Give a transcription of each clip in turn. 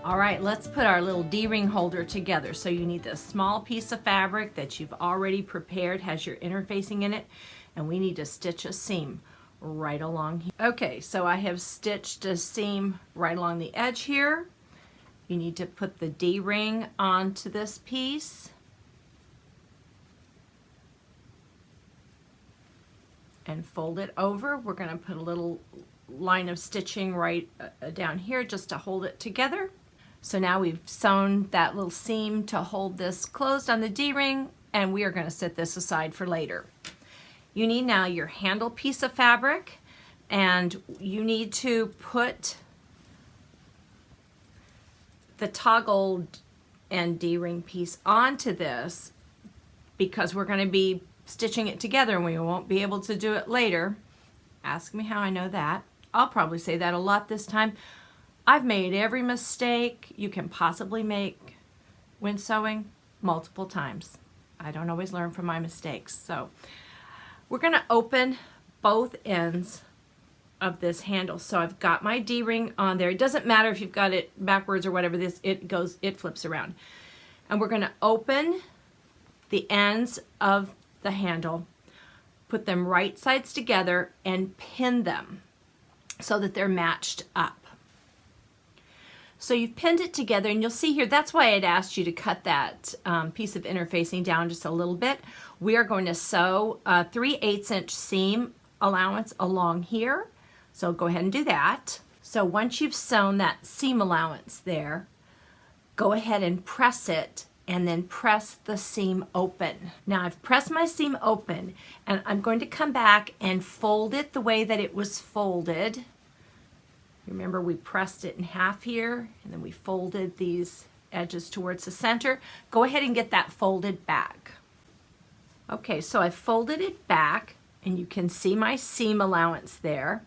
All right, let's put our little D-ring holder together. So you need this small piece of fabric that you've already prepared, has your interfacing in it, and we need to stitch a seam right along here. Okay, so I have stitched a seam right along the edge here. You need to put the D-ring onto this piece. And fold it over. We're going to put a little line of stitching right down here just to hold it together. So now we've sewn that little seam to hold this closed on the D-ring, and we are going to set this aside for later. You need now your handle piece of fabric, and you need to put the toggle and D-ring piece onto this because we're going to be stitching it together and we won't be able to do it later. Ask me how I know that. I'll probably say that a lot this time. I've made every mistake you can possibly make when sewing multiple times. I don't always learn from my mistakes. So we're going to open both ends of this handle. So I've got my D-ring on there. It doesn't matter if you've got it backwards or whatever, it flips around. And we're going to open the ends of the handle, put them right sides together and pin them so that they're matched up. So you've pinned it together, and you'll see here, that's why I'd asked you to cut that piece of interfacing down just a little bit. We are going to sew a 3/8 inch seam allowance along here. So go ahead and do that. So once you've sewn that seam allowance there, go ahead and press it and then press the seam open. Now I've pressed my seam open, and I'm going to come back and fold it the way that it was folded. Remember, we pressed it in half here, and then we folded these edges towards the center. Go ahead and get that folded back. Okay, so I folded it back, and you can see my seam allowance there.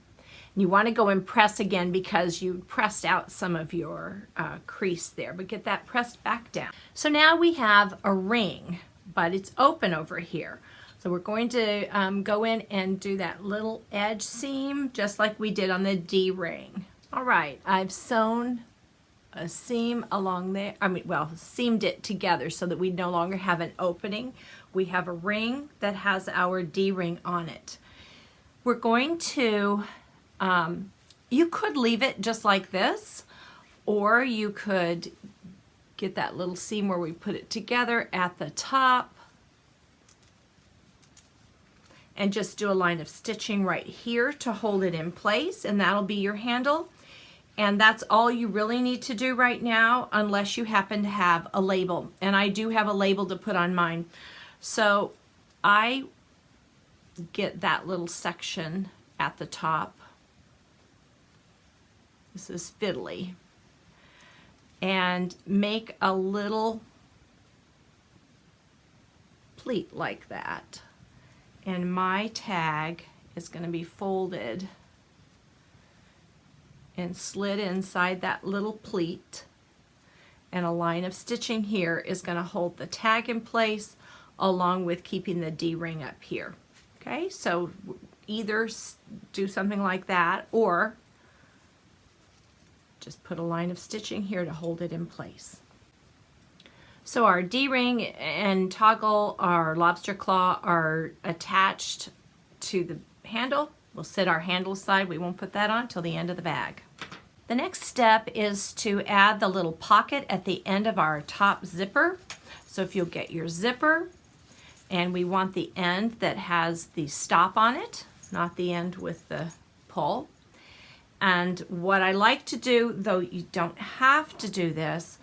You want to go and press again because you pressed out some of your crease there, but get that pressed back down. So now we have a ring, but it's open over here. So we're going to go in and do that little edge seam just like we did on the D-ring. All right, I've sewn a seam along there, seamed it together so that we no longer have an opening. We have a ring that has our D-ring on it. We're going to you could leave it just like this, or you could get that little seam where we put it together at the top and just do a line of stitching right here to hold it in place, and that'll be your handle. And that's all you really need to do right now, unless you happen to have a label. And I do have a label to put on mine. So I get that little section at the top. This is fiddly. And make a little pleat like that. And my tag is going to be folded and slid inside that little pleat. And a line of stitching here is going to hold the tag in place along with keeping the D-ring up here. Okay, so either do something like that or just put a line of stitching here to hold it in place. So our D-ring and toggle, our lobster claw are attached to the handle. We'll set our handle aside. We won't put that on till the end of the bag. The next step is to add the little pocket at the end of our top zipper. So if you'll get your zipper, and we want the end that has the stop on it, not the end with the pull. And what I like to do, though you don't have to do this,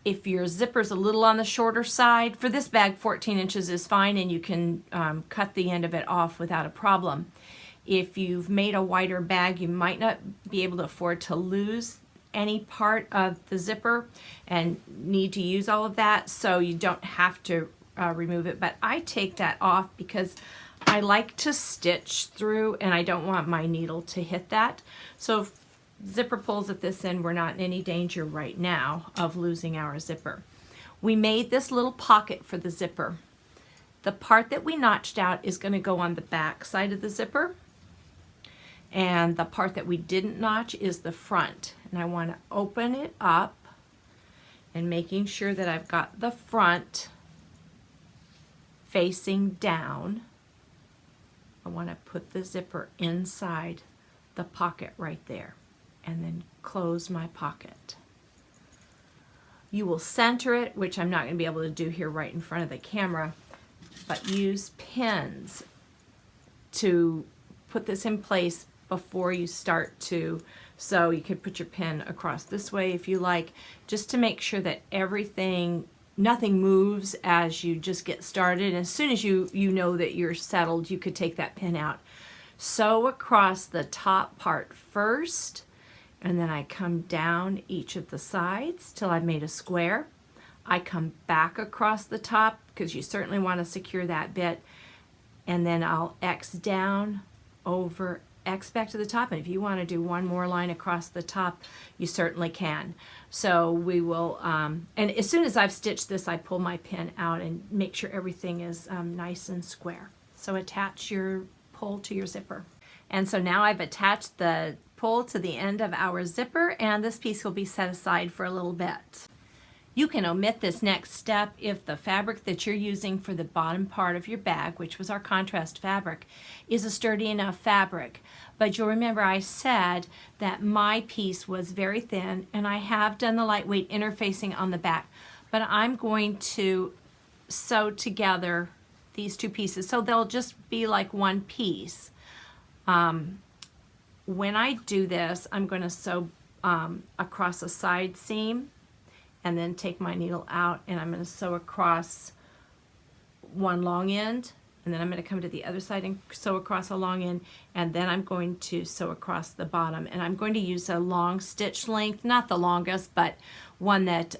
if your zipper's a little on the shorter side, for this bag 14 inches is fine, and you can cut the end of it off without a problem. If you've made a wider bag, you might not be able to afford to lose any part of the zipper and need to use all of that, so you don't have to remove it. But I take that off because I like to stitch through and I don't want my needle to hit that. So if zipper pulls at this end, we're not in any danger right now of losing our zipper. We made this little pocket for the zipper. The part that we notched out is going to go on the back side of the zipper, And the part that we didn't notch is the front. And I want to open it up and making sure that I've got the front facing down. I want to put the zipper inside the pocket right there and then close my pocket. You will center it, which I'm not going to be able to do here right in front of the camera, but use pins to put this in place before you start to sew. You could put your pin across this way if you like, just to make sure that nothing moves as you just get started. And as soon as you know that you're settled, you could take that pin out. Sew across the top part first, and then I come down each of the sides till I've made a square. I come back across the top because you certainly want to secure that bit, and then I'll X down over, X back to the top, and if you want to do one more line across the top, you certainly can. So we will, and as soon as I've stitched this, I pull my pin out and make sure everything is nice and square. So attach your pull to your zipper. And so now I've attached the pull to the end of our zipper, and this piece will be set aside for a little bit. You can omit this next step if the fabric that you're using for the bottom part of your bag, which was our contrast fabric, is a sturdy enough fabric. But you'll remember I said that my piece was very thin, and I have done the lightweight interfacing on the back, but I'm going to sew together these two pieces so they'll just be like one piece. When I do this, I'm going to sew across a side seam and then take my needle out, and I'm going to sew across one long end, and then I'm going to come to the other side and sew across a long end, and then I'm going to sew across the bottom. And I'm going to use a long stitch length, not the longest, but one that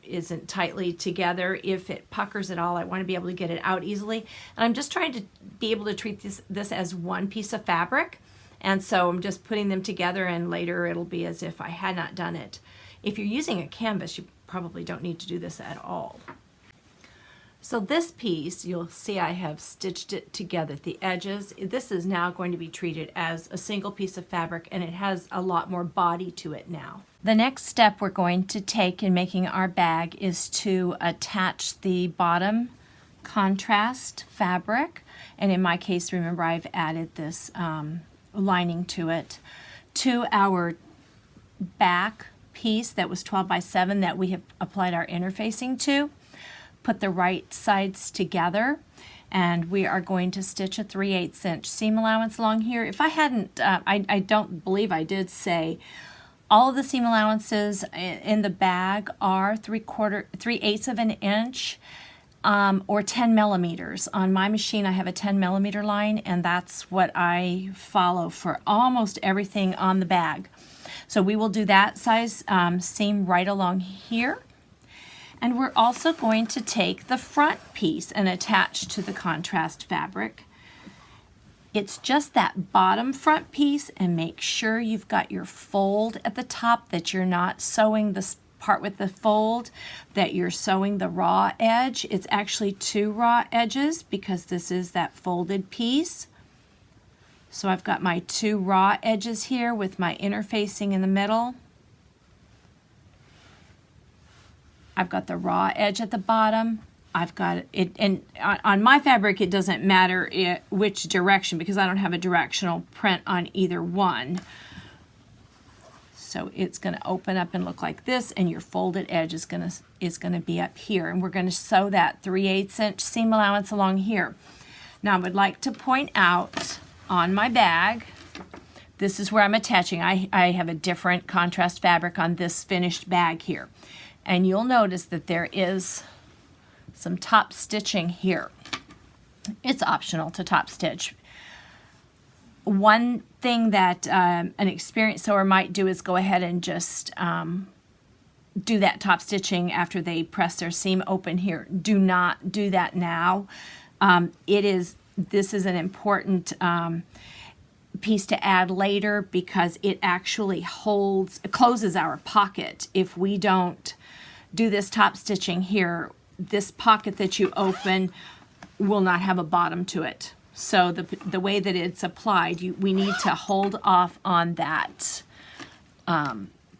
isn't tightly together. If it puckers at all, I want to be able to get it out easily. And I'm just trying to be able to treat this as one piece of fabric. And so I'm just putting them together, and later it'll be as if I had not done it. If you're using a canvas, you probably don't need to do this at all. So this piece, you'll see I have stitched it together at the edges. This is now going to be treated as a single piece of fabric, and it has a lot more body to it now. The next step we're going to take in making our bag is to attach the bottom contrast fabric. And in my case, remember, I've added this lining to it, to our back piece that was 12 by 7 that we have applied our interfacing to. Put the right sides together, and we are going to stitch a 3/8 inch seam allowance along here. If I hadn't, I don't believe I did say, all of the seam allowances in the bag are 3/8 of an inch or 10 millimeters. On my machine, I have a 10 millimeter line, and that's what I follow for almost everything on the bag. So we will do that size seam right along here. And we're also going to take the front piece and attach to the contrast fabric. It's just that bottom front piece, and make sure you've got your fold at the top, that you're not sewing this part with the fold, that you're sewing the raw edge. It's actually 2 raw edges because this is that folded piece. So I've got my 2 raw edges here with my interfacing in the middle. I've got the raw edge at the bottom. I've got it, and on my fabric it doesn't matter which direction because I don't have a directional print on either one. So it's going to open up and look like this, and your folded edge is going to be up here, and we're going to sew that 3/8 inch seam allowance along here. Now I would like to point out on my bag, this is where I'm attaching. I have a different contrast fabric on this finished bag here, and you'll notice that there is some top stitching here. It's optional to top stitch. One thing that an experienced sewer might do is go ahead and just do that top stitching after they press their seam open here. Do not do that now. This is an important piece to add later because it actually closes our pocket. If we don't do this top stitching here, this pocket that you open will not have a bottom to it. So the way that it's applied, we need to hold off on that,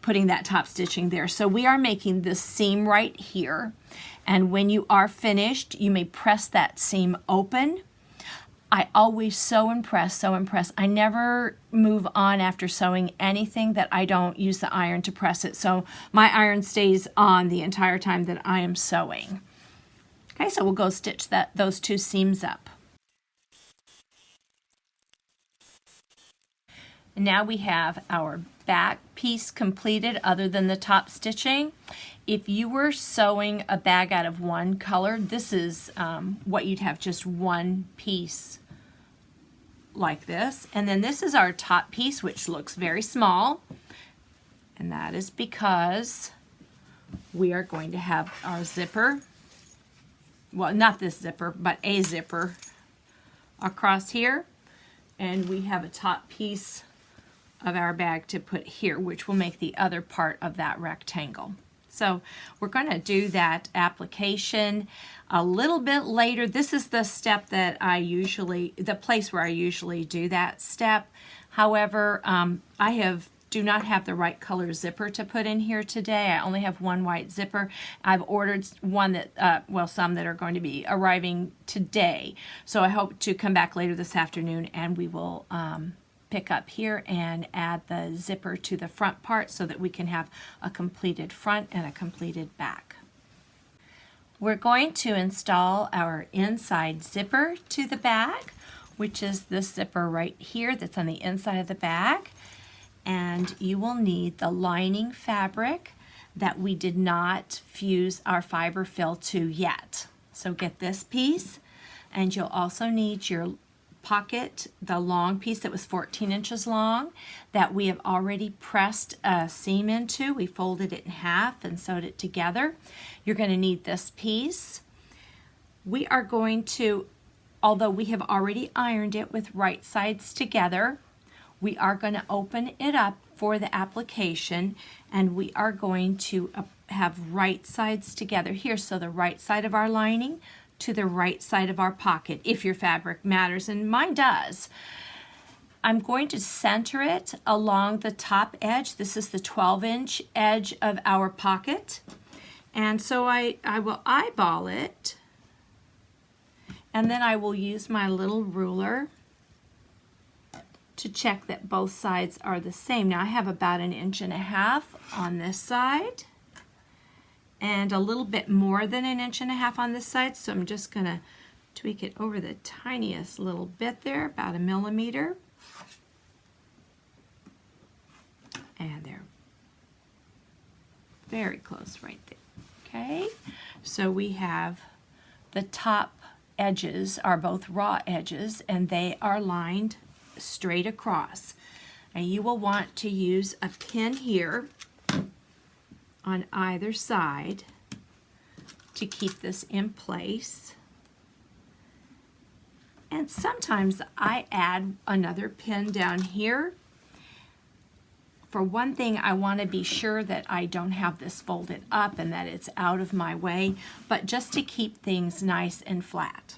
putting that top stitching there. So we are making this seam right here. And when you are finished, you may press that seam open. I always sew and press, sew and press. I never move on after sewing anything that I don't use the iron to press it. So my iron stays on the entire time that I am sewing. Okay, so we'll go stitch those two seams up. And now we have our back piece completed other than the top stitching. If you were sewing a bag out of one color, this is what you'd have, just one piece like this. And then this is our top piece, which looks very small. And that is because we are going to have our zipper, well, not this zipper, but a zipper across here. And we have a top piece of our bag to put here, which will make the other part of that rectangle. So we're going to do that application a little bit later. This is the step that the place where I usually do that step. However, I do not have the right color zipper to put in here today. I only have one white zipper. I've ordered one that, some that are going to be arriving today. So I hope to come back later this afternoon and we will pick up here and add the zipper to the front part so that we can have a completed front and a completed back. We're going to install our inside zipper to the bag, which is this zipper right here that's on the inside of the bag. And you will need the lining fabric that we did not fuse our fiber fill to yet. So get this piece, and you'll also need your pocket, the long piece that was 14 inches long that we have already pressed a seam into. We folded it in half and sewed it together. You're going to need this piece. We are going to, although we have already ironed it with right sides together, we are going to open it up for the application, and we are going to have right sides together here. So the right side of our lining to the right side of our pocket, if your fabric matters, and mine does. I'm going to center it along the top edge. This is the 12-inch edge of our pocket. And so I will eyeball it, and then I will use my little ruler to check that both sides are the same. Now I have about 1.5 inches on this side and a little bit more than 1.5 inches on this side, so I'm just going to tweak it over the tiniest little bit there, about 1 millimeter. And they're very close right there. Okay, so we have the top edges are both raw edges, and they are lined straight across. And you will want to use a pin here on either side to keep this in place. And sometimes I add another pin down here. For one thing, I want to be sure that I don't have this folded up and that it's out of my way, but just to keep things nice and flat.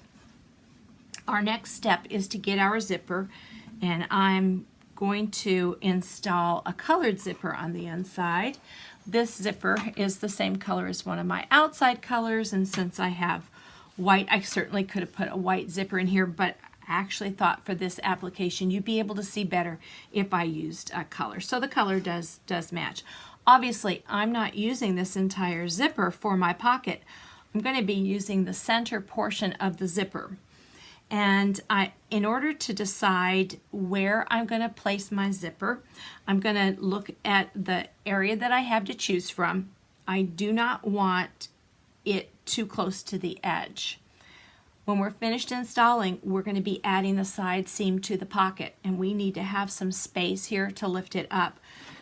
Our next step is to get our zipper, and I'm going to install a colored zipper on the inside. This zipper is the same color as one of my outside colors, and since I have white, I certainly could have put a white zipper in here, but I actually thought for this application you'd be able to see better if I used a color. So the color does match. Obviously, I'm not using this entire zipper for my pocket. I'm going to be using the center portion of the zipper. And in order to decide where I'm going to place my zipper, I'm going to look at the area that I have to choose from. I do not want it too close to the edge. When we're finished installing, we're going to be adding the side seam to the pocket, and we need to have some space here to lift it up.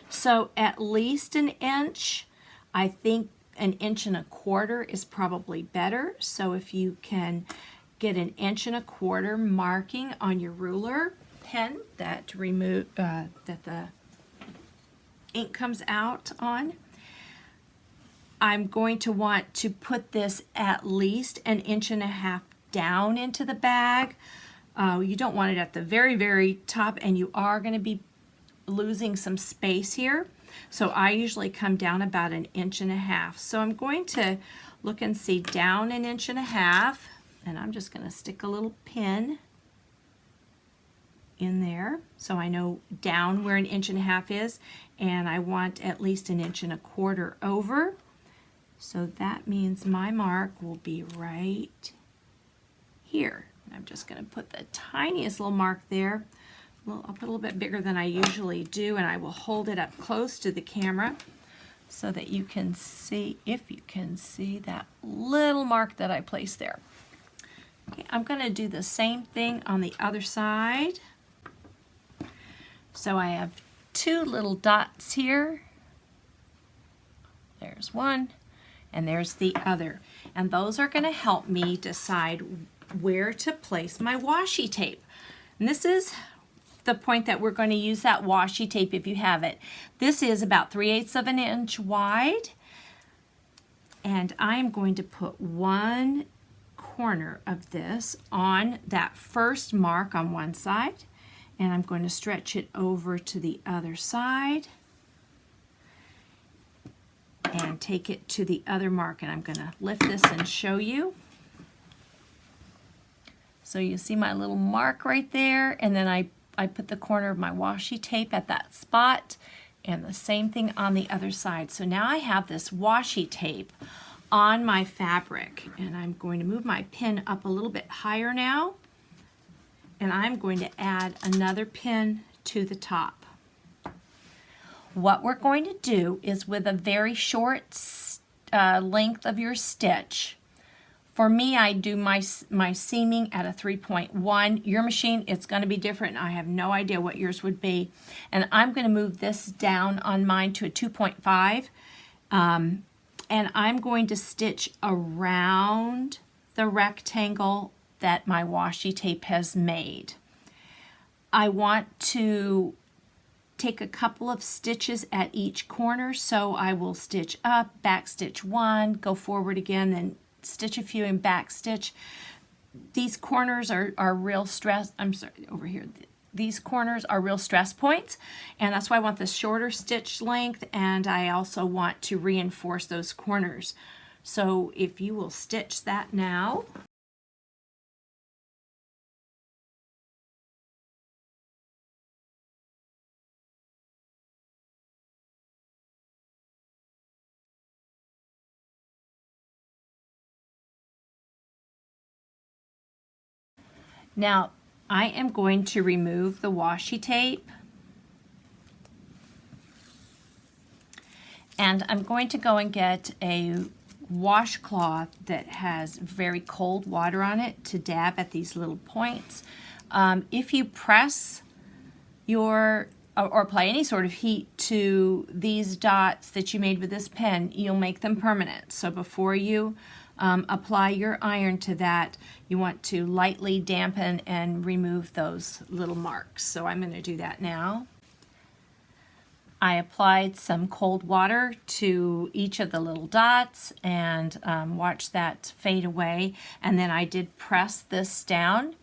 So at least 1 inch. I think 1.25 inches is probably better. So if you can get 1.25 inches marking on your ruler pen that that the ink comes out on, I'm going to want to put this at least 1.5 inches down into the bag. You don't want it at the very, very top, and you are going to be losing some space here. So I usually come down about 1.5 inches. So I'm going to look and see down 1.5 inches, and I'm just going to stick a little pin in there so I know down where 1.5 inches is, and I want at least 1.25 inches over. So that means my mark will be right here. I'm just going to put the tiniest little mark there. Well, I'll put a little bit bigger than I usually do, and I will hold it up close to the camera so that you can see, if you can see that little mark that I placed there. Okay, I'm going to do the same thing on the other side. So I have 2 little dots here. There's one, and there's the other. And those are going to help me decide where to place my washi tape. And this is the point that we're going to use that washi tape if you have it. This is about 3/8 of an inch wide, and I'm going to put one corner of this on that first mark on one side, and I'm going to stretch it over to the other side and take it to the other mark, and I'm going to lift this and show you. So you see my little mark right there, and then I put the corner of my washi tape at that spot, and the same thing on the other side. So now I have this washi tape on my fabric, and I'm going to move my pin up a little bit higher now, and I'm going to add another pin to the top. What we're going to do is, with a very short length of your stitch, for me, I do my seaming at a 3.1. Your machine, it's going to be different. I have no idea what yours would be. And I'm going to move this down on mine to a 2.5. And I'm going to stitch around the rectangle that my washi tape has made. I want to take a couple of stitches at each corner, so I will stitch up, back stitch one, go forward again, then stitch a few and back stitch. These corners are real stress, I'm sorry, over here. These corners are real stress points, and that's why I want the shorter stitch length, and I also want to reinforce those corners. So if you will stitch that now. Now, I am going to remove the washi tape, and I'm going to go and get a washcloth that has very cold water on it to dab at these little points. If you press or apply any sort of heat to these dots that you made with this pen, you'll make them permanent. So before you apply your iron to that, you want to lightly dampen and remove those little marks. So I'm going to do that now. I applied some cold water to each of the little dots and watched that fade away, and then I did press this down.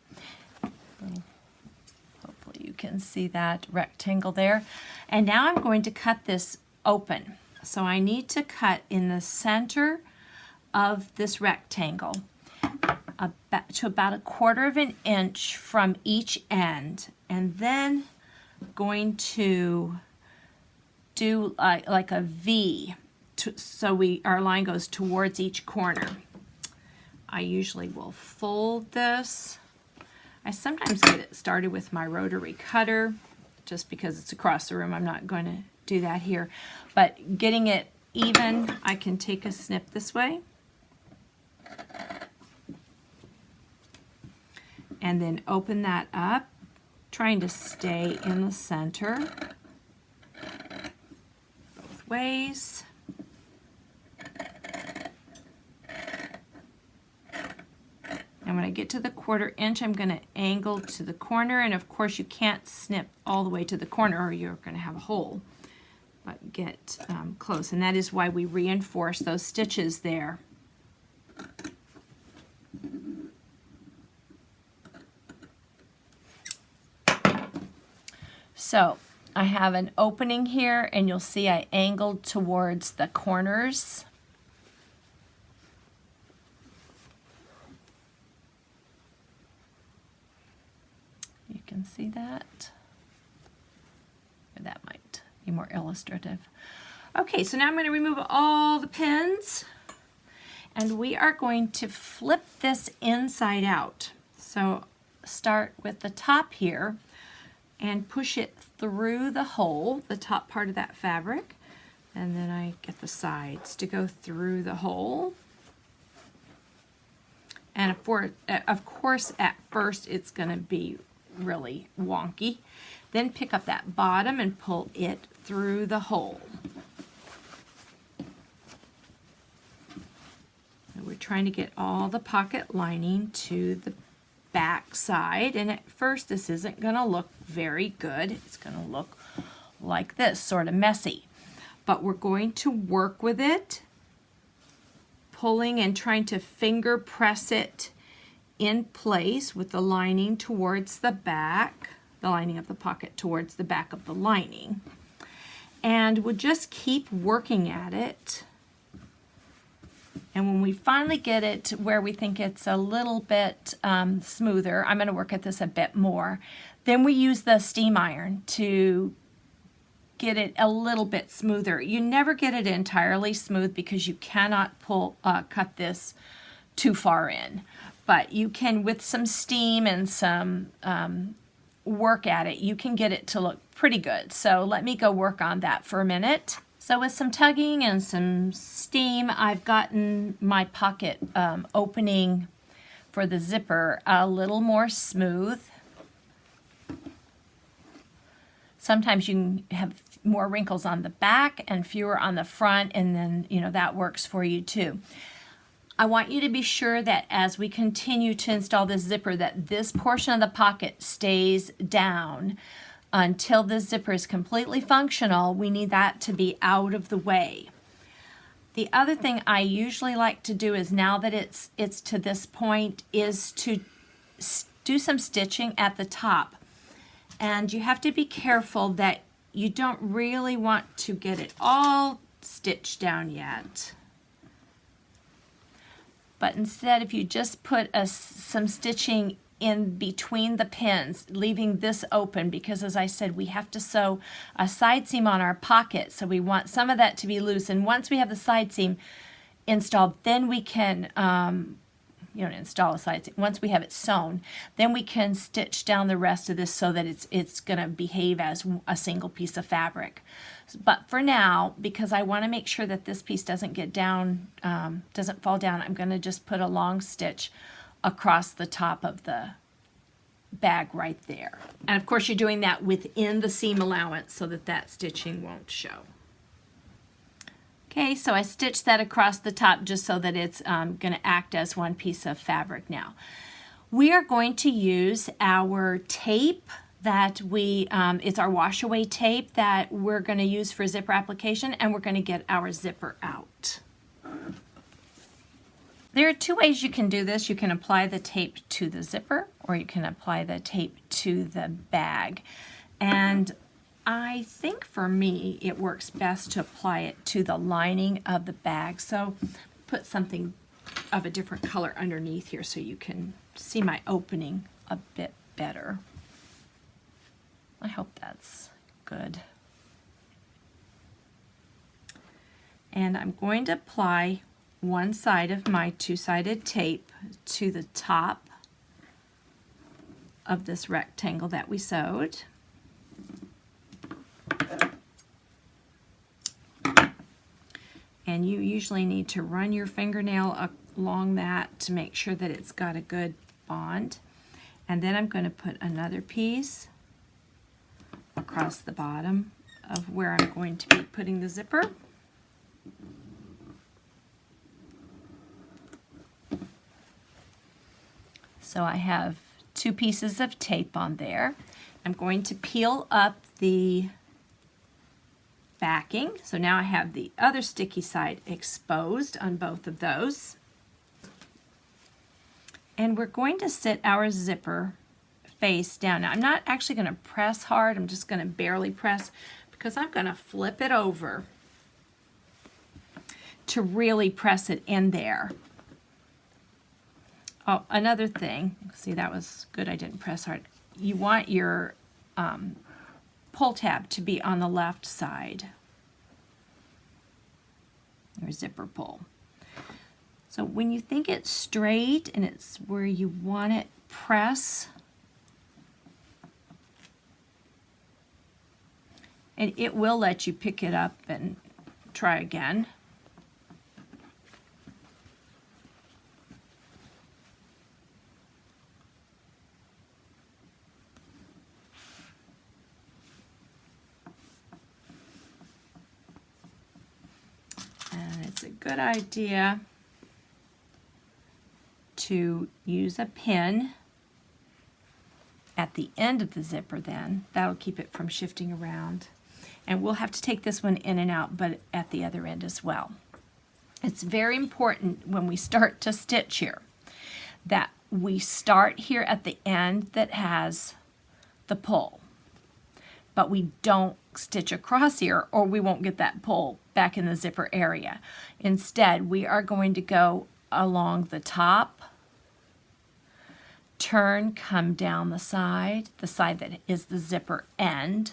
Hopefully you can see that rectangle there. And now I'm going to cut this open. So I need to cut in the center of this rectangle to about 1/4 of an inch from each end, and then going to do like a V so our line goes towards each corner. I usually will fold this. I sometimes get it started with my rotary cutter just because it's across the room. I'm not going to do that here, but getting it even, I can take a snip this way and then open that up, trying to stay in the center both ways. And when I get to the 1/4 inch, I'm going to angle to the corner, and of course you can't snip all the way to the corner or you're going to have a hole, but get close, and that is why we reinforce those stitches there. So I have an opening here, and you'll see I angled towards the corners. You can see that. That might be more illustrative. Okay, so now I'm going to remove all the pins, and we are going to flip this inside out. So start with the top here and push it through the hole, the top part of that fabric, and then I get the sides to go through the hole. And of course at first it's going to be really wonky. Then pick up that bottom and pull it through the hole. And we're trying to get all the pocket lining to the back side, and at first this isn't going to look very good. It's going to look like this, sort of messy. But we're going to work with it, pulling and trying to finger press it in place with the lining towards the back, the lining of the pocket towards the back of the lining. And we'll just keep working at it. And when we finally get it where we think it's a little bit smoother, I'm going to work at this a bit more, then we use the steam iron to get it a little bit smoother. You never get it entirely smooth because you cannot cut this too far in. But you can, with some steam and some work at it, you can get it to look pretty good. So let me go work on that for a minute. So with some tugging and some steam, I've gotten my pocket opening for the zipper a little more smooth. Sometimes you can have more wrinkles on the back and fewer on the front, and then, you know, that works for you too. I want you to be sure that as we continue to install this zipper, that this portion of the pocket stays down until the zipper is completely functional. We need that to be out of the way. The other thing I usually like to do is, now that it's to this point, is to do some stitching at the top. And you have to be careful that you don't really want to get it all stitched down yet. But instead, if you just put some stitching in between the pins, leaving this open, because as I said, we have to sew a side seam on our pocket, so we want some of that to be loose. And once we have the side seam installed, then we can install a side seam. Once we have it sewn, then we can stitch down the rest of this so that it's going to behave as a single piece of fabric. But for now, because I want to make sure that this piece doesn't get down, doesn't fall down, I'm going to just put a long stitch across the top of the bag right there. And of course you're doing that within the seam allowance so that that stitching won't show. Okay, so I stitched that across the top just so that it's going to act as one piece of fabric now. We are going to use our tape that it's our wash away tape that we're going to use for zipper application, and we're going to get our zipper out. There are two ways you can do this. You can apply the tape to the zipper, or you can apply the tape to the bag. And I think for me it works best to apply it to the lining of the bag. So put something of a different color underneath here so you can see my opening a bit better. I hope that's good. And I'm going to apply one side of my two-sided tape to the top of this rectangle that we sewed. And you usually need to run your fingernail along that to make sure that it's got a good bond. And then I'm going to put another piece across the bottom of where I'm going to be putting the zipper. So I have two pieces of tape on there. I'm going to peel up the backing. So now I have the other sticky side exposed on both of those. And we're going to sit our zipper face down. Now I'm not actually going to press hard, I'm just going to barely press because I'm going to flip it over to really press it in there. Oh, another thing, see that was good, I didn't press hard. You want your pull tab to be on the left side, your zipper pull. So when you think it's straight and it's where you want it, press, and it will let you pick it up and try again. And it's a good idea to use a pin at the end of the zipper then. That'll keep it from shifting around. And we'll have to take this one in and out, but at the other end as well. It's very important when we start to stitch here that we start here at the end that has the pull, but we don't stitch across here or we won't get that pull back in the zipper area. Instead, we are going to go along the top, turn, come down the side that is the zipper end,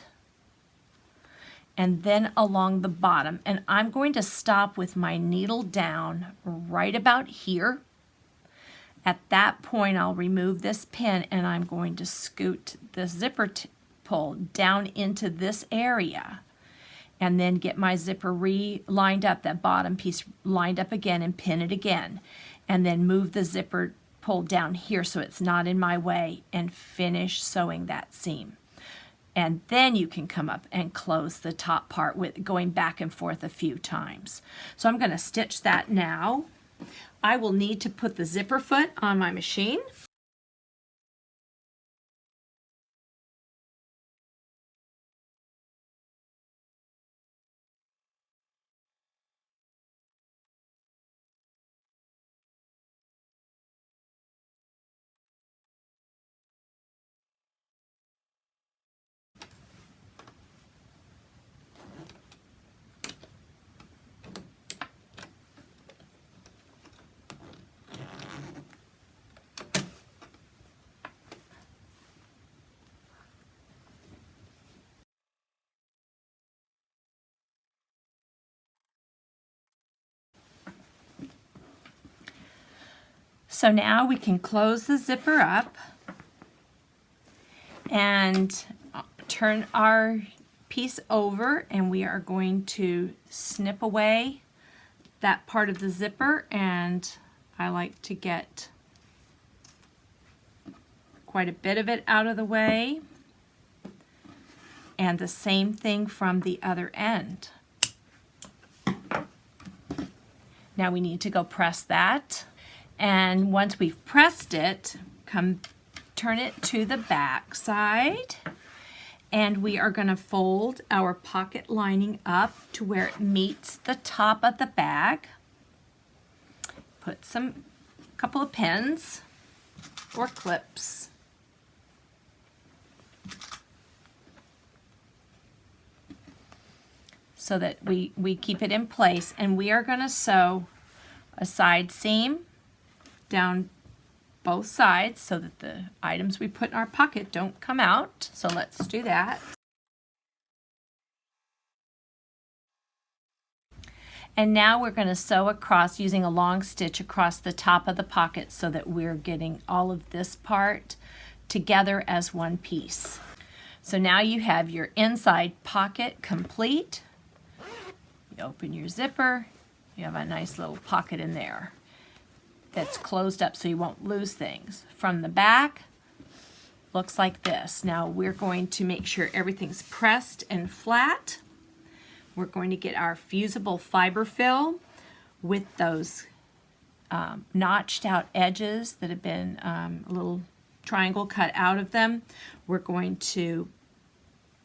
and then along the bottom. And I'm going to stop with my needle down right about here. At that point, I'll remove this pin and I'm going to scoot the zipper pull down into this area and then get my zipper lined up, that bottom piece lined up again, and pin it again. And then move the zipper pull down here so it's not in my way and finish sewing that seam. And then you can come up and close the top part with going back and forth a few times. So I'm going to stitch that now. I will need to put the zipper foot on my machine. So now we can close the zipper up and turn our piece over, and we are going to snip away that part of the zipper, and I like to get quite a bit of it out of the way, and the same thing from the other end. Now we need to go press that. And once we've pressed it, turn it to the back side, and we are going to fold our pocket lining up to where it meets the top of the bag. Put a couple of pins or clips. So that we keep it in place, and we are going to sew a side seam down both sides so that the items we put in our pocket don't come out. So let's do that. And now we're going to sew across using a long stitch across the top of the pocket so that we're getting all of this part together as one piece. So now you have your inside pocket complete. You open your zipper, you have a nice little pocket in there that's closed up so you won't lose things. From the back, looks like this. Now we're going to make sure everything's pressed and flat. We're going to get our fusible fiber fill with those notched out edges that have been a little triangle cut out of them. We're going to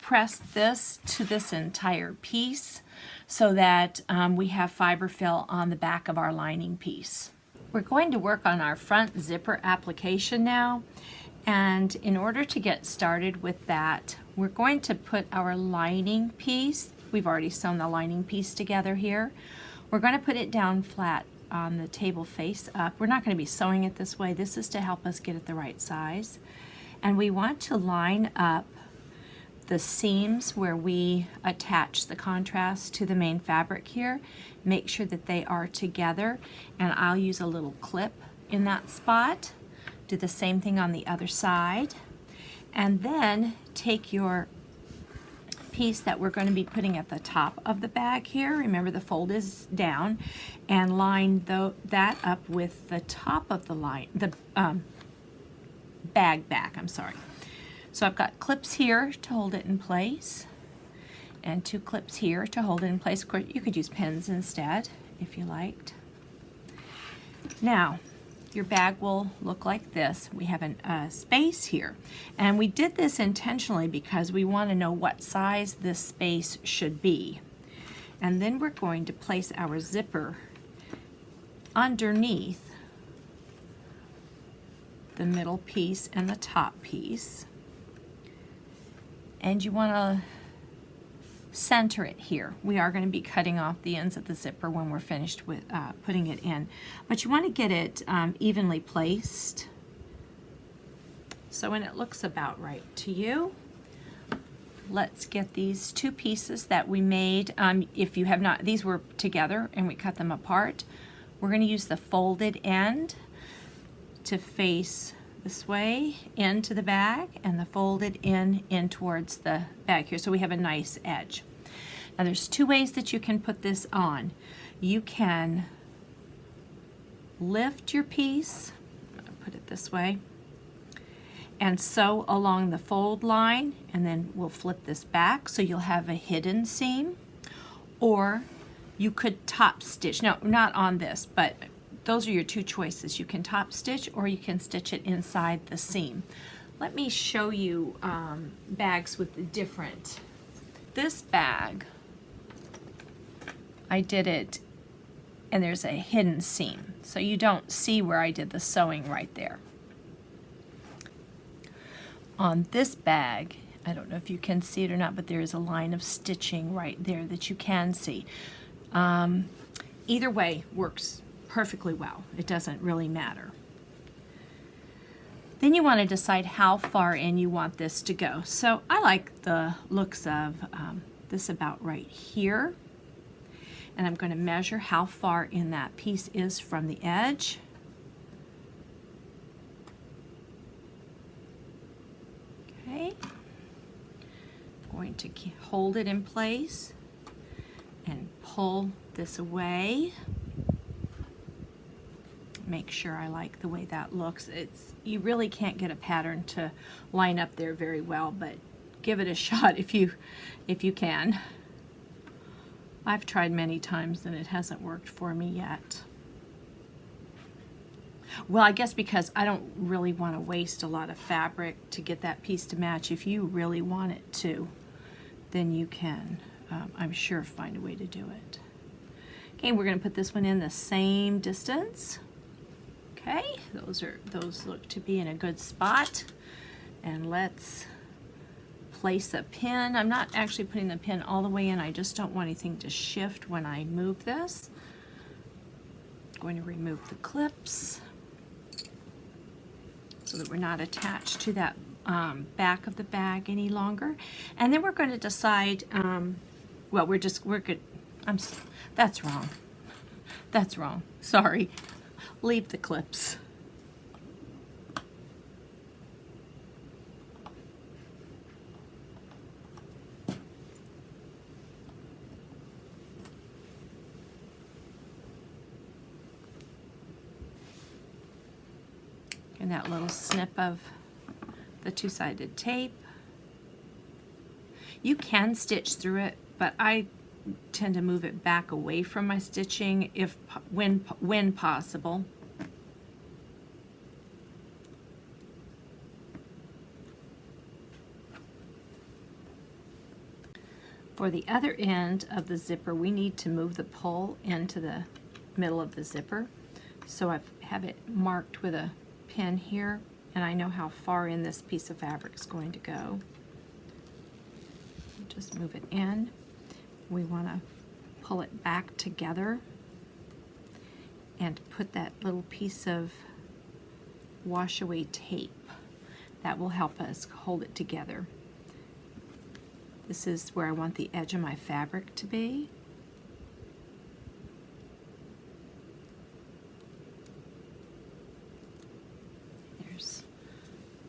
press this to this entire piece so that we have fiber fill on the back of our lining piece. We're going to work on our front zipper application now, And in order to get started with that, we're going to put our lining piece, we've already sewn the lining piece together here. We're going to put it down flat on the table face up. We're not going to be sewing it this way. This is to help us get it the right size. And we want to line up the seams where we attach the contrast to the main fabric here. Make sure that they are together, and I'll use a little clip in that spot. Do the same thing on the other side, and then take your piece that we're going to be putting at the top of the bag here, remember the fold is down, and line that up with the top of the line, the bag back, I'm sorry. So I've got clips here to hold it in place, and 2 clips here to hold it in place. Of course, you could use pins instead if you liked. Now, your bag will look like this. We have a space here, and we did this intentionally because we want to know what size this space should be. And then we're going to place our zipper underneath the middle piece and the top piece. And you want to center it here. We are going to be cutting off the ends of the zipper when we're finished with putting it in, but you want to get it evenly placed so when it looks about right to you. Let's get these 2 pieces that we made. If you have not, these were together and we cut them apart. We're going to use the folded end to face this way into the bag, and the folded in towards the bag here, so we have a nice edge. Now there's 2 ways that you can put this on. You can lift your piece, I'm going to put it this way, and sew along the fold line, and then we'll flip this back so you'll have a hidden seam. Or you could top stitch, no, not on this, but those are your 2 choices. You can top stitch or you can stitch it inside the seam. Let me show you bags with the different. This bag, I did it and there's a hidden seam, so you don't see where I did the sewing right there. On this bag, I don't know if you can see it or not, but there is a line of stitching right there that you can see. Either way works perfectly well. It doesn't really matter. Then you want to decide how far in you want this to go. So I like the looks of this about right here. And I'm going to measure how far in that piece is from the edge. Okay. I'm going to hold it in place and pull this away. Make sure I like the way that looks. You really can't get a pattern to line up there very well, but give it a shot if you can. I've tried many times and it hasn't worked for me yet. Well, I guess because I don't really want to waste a lot of fabric to get that piece to match. If you really want it to, then you can, I'm sure, find a way to do it. Okay, we're going to put this one in the same distance. Okay, those look to be in a good spot. And let's place a pin. I'm not actually putting the pin all the way in. I just don't want anything to shift when I move this. I'm going to remove the clips so that we're not attached to that back of the bag any longer. And then we're going to decide, well, we're good. That's wrong. That's wrong. Sorry. Leave the clips. And that little snip of the 2-sided tape. You can stitch through it, but I tend to move it back away from my stitching when possible. For the other end of the zipper, we need to move the pull into the middle of the zipper. So I have it marked with a pin here, and I know how far in this piece of fabric is going to go. Just move it in. We want to pull it back together and put that little piece of wash away tape. That will help us hold it together. This is where I want the edge of my fabric to be. There's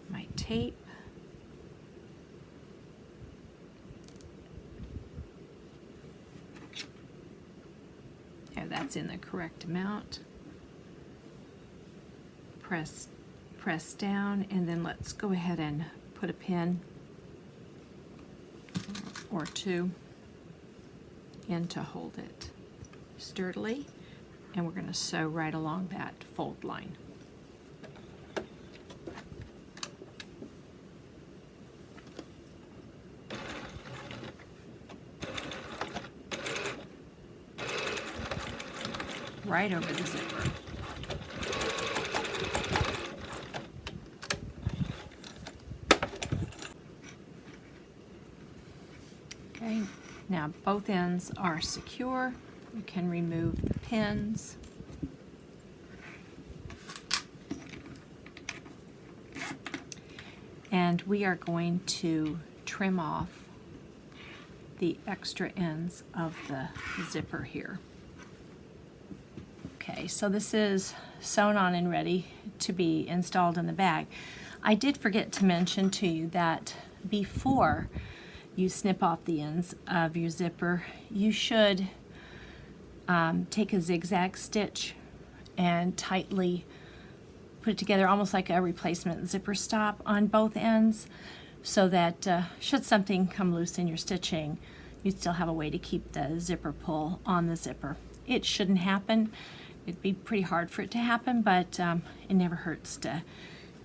my tape. There, that's in the correct amount. Press down, and then let's go ahead and put a pin or two in to hold it sturdily, and we're going to sew right along that fold line. Right over the zipper. Okay, now both ends are secure. You can remove the pins. And we are going to trim off the extra ends of the zipper here. Okay, so this is sewn on and ready to be installed in the bag. I did forget to mention to you that before you snip off the ends of your zipper, you should take a zigzag stitch and tightly put it together, almost like a replacement zipper stop on both ends, so that should something come loose in your stitching, you still have a way to keep the zipper pull on the zipper. It shouldn't happen. It'd be pretty hard for it to happen, but it never hurts to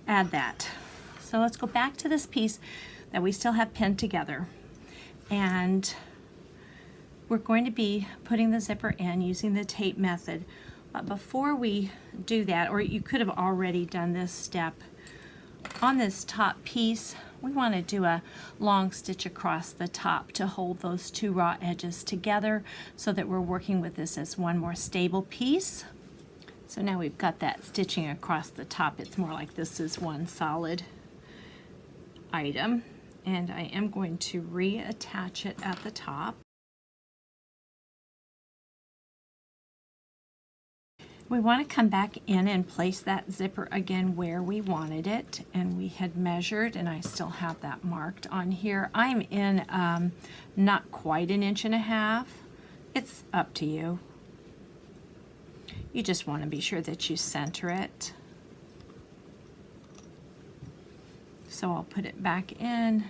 add that. So let's go back to this piece that we still have pinned together. And we're going to be putting the zipper in using the tape method. But before we do that, or you could have already done this step, on this top piece, we want to do a long stitch across the top to hold those two raw edges together so that we're working with this as one more stable piece. So now we've got that stitching across the top. It's more like this is one solid item. And I am going to reattach it at the top. We want to come back in and place that zipper again where we wanted it, and we had measured, and I still have that marked on here. I'm in not quite 1.5 inches. It's up to you. You just want to be sure that you center it. So I'll put it back in.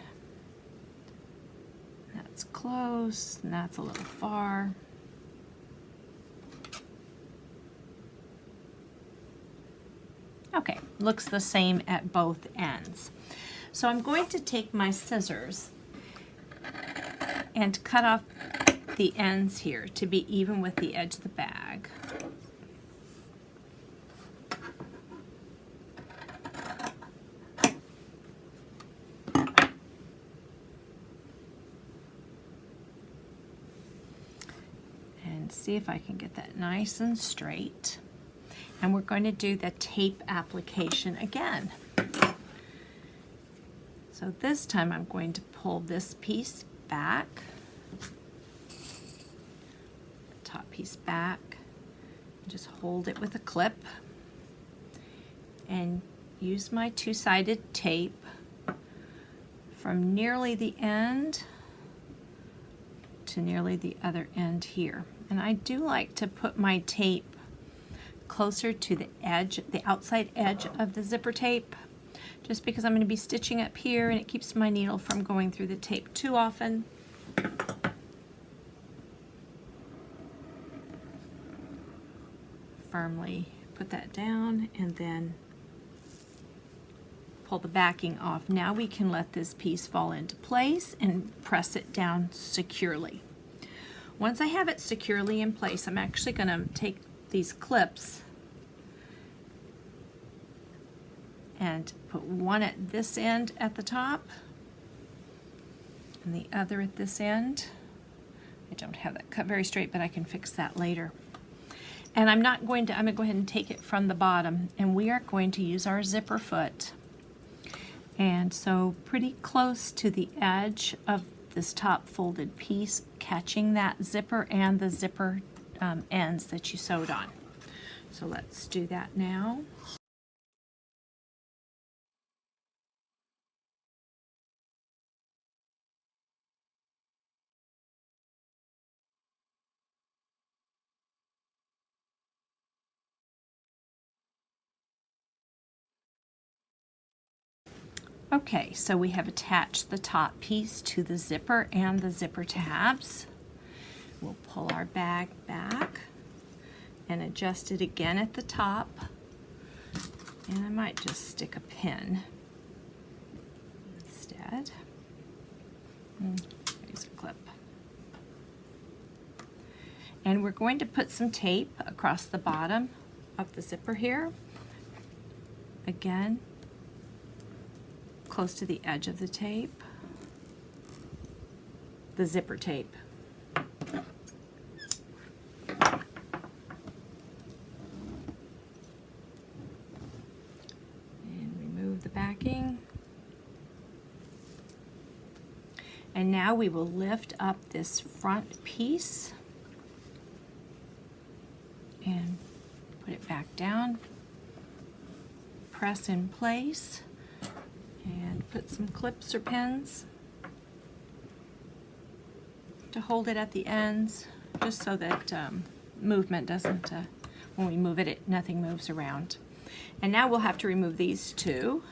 That's close, and that's a little far. Okay, looks the same at both ends. So I'm going to take my scissors and cut off the ends here to be even with the edge of the bag. And see if I can get that nice and straight. And we're going to do the tape application again. So this time I'm going to pull this piece back, the top piece back, just hold it with a clip, and use my two-sided tape from nearly the end to nearly the other end here. And I do like to put my tape closer to the edge, the outside edge of the zipper tape, just because I'm going to be stitching up here and it keeps my needle from going through the tape too often. Firmly put that down and then pull the backing off. Now we can let this piece fall into place and press it down securely. Once I have it securely in place, I'm actually going to take these clips and put one at this end at the top and the other at this end. I don't have that cut very straight, but I can fix that later. And I'm going to go ahead and take it from the bottom, and we are going to use our zipper foot. And so pretty close to the edge of this top folded piece, catching that zipper and the zipper ends that you sewed on. So let's do that now. Okay, so we have attached the top piece to the zipper and the zipper tabs. We'll pull our bag back and adjust it again at the top. And I might just stick a pin instead. Use a clip. And we're going to put some tape across the bottom of the zipper here. Again, close to the edge of the tape, the zipper tape. And remove the backing. And now we will lift up this front piece and put it back down, press in place, and put some clips or pins to hold it at the ends, just so that movement doesn't, when we move it, nothing moves around. And now we'll have to remove these two.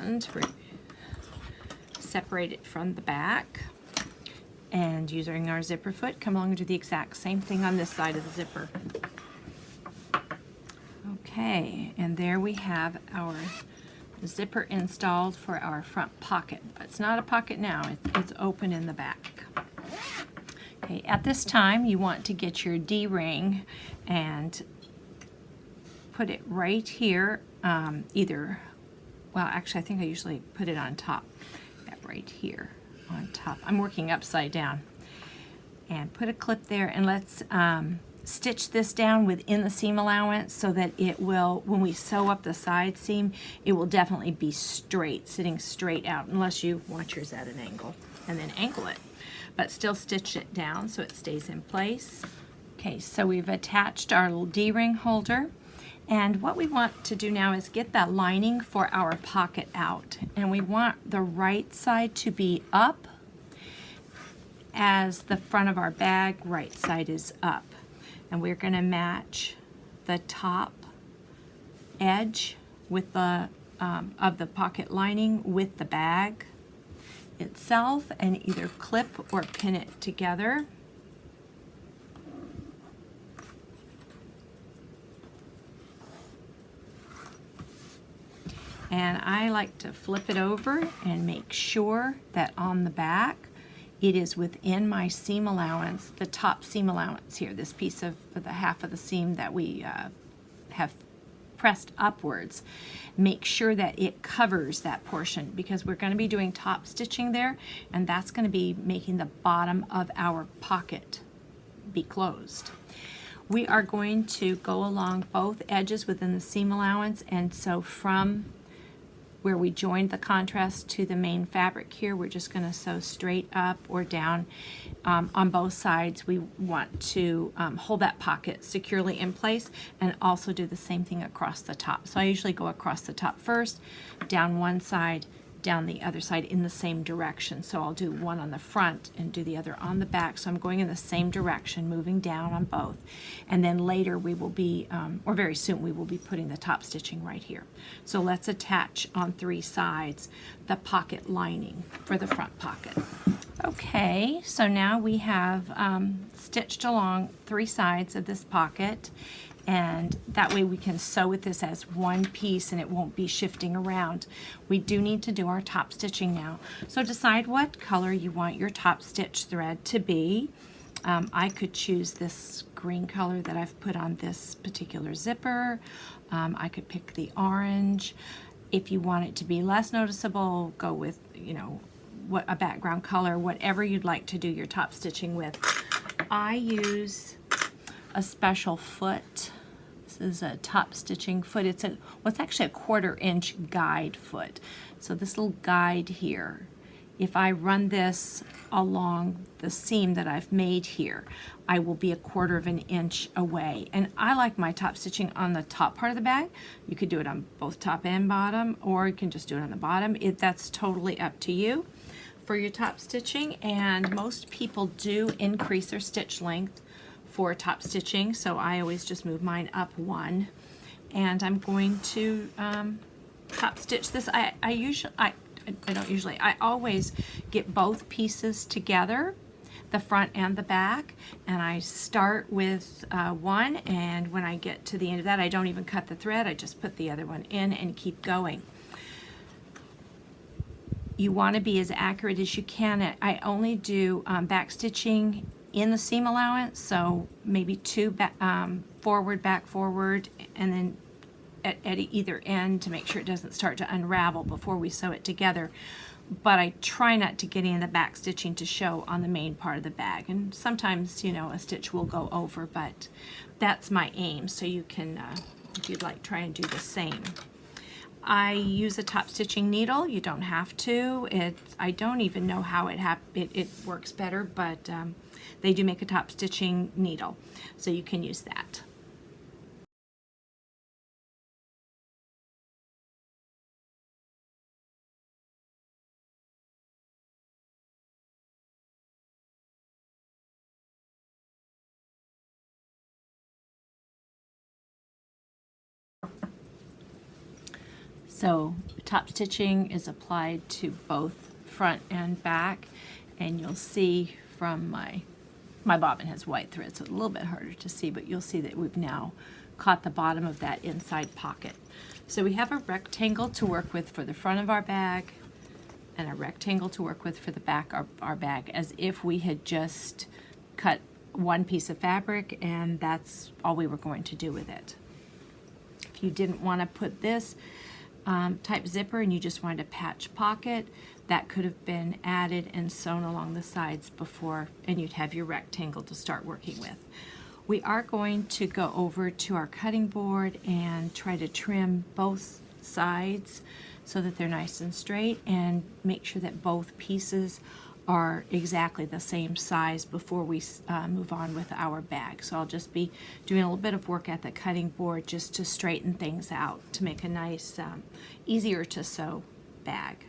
And separate it from the back. And using our zipper foot, come along and do the exact same thing on this side of the zipper. Okay, and there we have our zipper installed for our front pocket. But it's not a pocket now, it's open in the back. Okay, at this time you want to get your D-ring and put it right here, well actually I think I usually put it on top. Yeah, right here on top. I'm working upside down. And put a clip there, and let's stitch this down within the seam allowance so that it will, when we sew up the side seam, it will definitely be straight, sitting straight out, unless you want yours at an angle, and then angle it. But still stitch it down so it stays in place. Okay, so we've attached our little D-ring holder, and what we want to do now is get that lining for our pocket out, and we want the right side to be up as the front of our bag, right side is up. And we're going to match the top edge with the of the pocket lining with the bag itself, and either clip or pin it together. And I like to flip it over and make sure that on the back it is within my seam allowance, the top seam allowance here, this piece of the half of the seam that we have pressed upwards. Make sure that it covers that portion, because we're going to be doing top stitching there, and that's going to be making the bottom of our pocket be closed. We are going to go along both edges within the seam allowance, and so from where we joined the contrast to the main fabric here, we're just going to sew straight up or down on both sides. We want to hold that pocket securely in place, and also do the same thing across the top. So I usually go across the top first, down one side, down the other side in the same direction. So I'll do one on the front and do the other on the back. So I'm going in the same direction, moving down on both. And then later we will be, or very soon, we will be putting the top stitching right here. So let's attach on 3 sides the pocket lining for the front pocket. Okay, so now we have stitched along 3 sides of this pocket, and that way we can sew with this as one piece and it won't be shifting around. We do need to do our top stitching now. So decide what color you want your top stitch thread to be. I could choose this green color that I've put on this particular zipper. I could pick the orange. If you want it to be less noticeable, go with, you know, what a background color, whatever you'd like to do your top stitching with. I use a special foot. This is a top stitching foot. It's what's actually a 1/4 inch guide foot. So this little guide here, if I run this along the seam that I've made here, I will be a 1/4 inch away. And I like my top stitching on the top part of the bag. You could do it on both top and bottom, or you can just do it on the bottom. That's totally up to you for your top stitching. And most people do increase their stitch length for top stitching, so I always just move mine up 1. And I'm going to top stitch this. I always get both pieces together, the front and the back, and I start with one, and when I get to the end of that, I don't even cut the thread. I just put the other one in and keep going. You want to be as accurate as you can. I only do back stitching in the seam allowance, so maybe 2 back forward, and then at either end to make sure it doesn't start to unravel before we sew it together. But I try not to get any of the back stitching to show on the main part of the bag. And sometimes, you know, a stitch will go over, but that's my aim. So you can, if you'd like, try and do the same. I use a top stitching needle. You don't have to. I don't even know how it works better, but they do make a top stitching needle, so you can use that. So top stitching is applied to both front and back, and you'll see from my bobbin has white thread, so it's a little bit harder to see, but you'll see that we've now caught the bottom of that inside pocket. So we have a rectangle to work with for the front of our bag and a rectangle to work with for the back of our bag, as if we had just cut one piece of fabric and that's all we were going to do with it. If you didn't want to put this type zipper and you just wanted a patch pocket, that could have been added and sewn along the sides before, and you'd have your rectangle to start working with. We are going to go over to our cutting board and try to trim both sides so that they're nice and straight, and make sure that both pieces are exactly the same size before we move on with our bag. So I'll just be doing a little bit of work at the cutting board just to straighten things out to make a nice, easier to sew bag.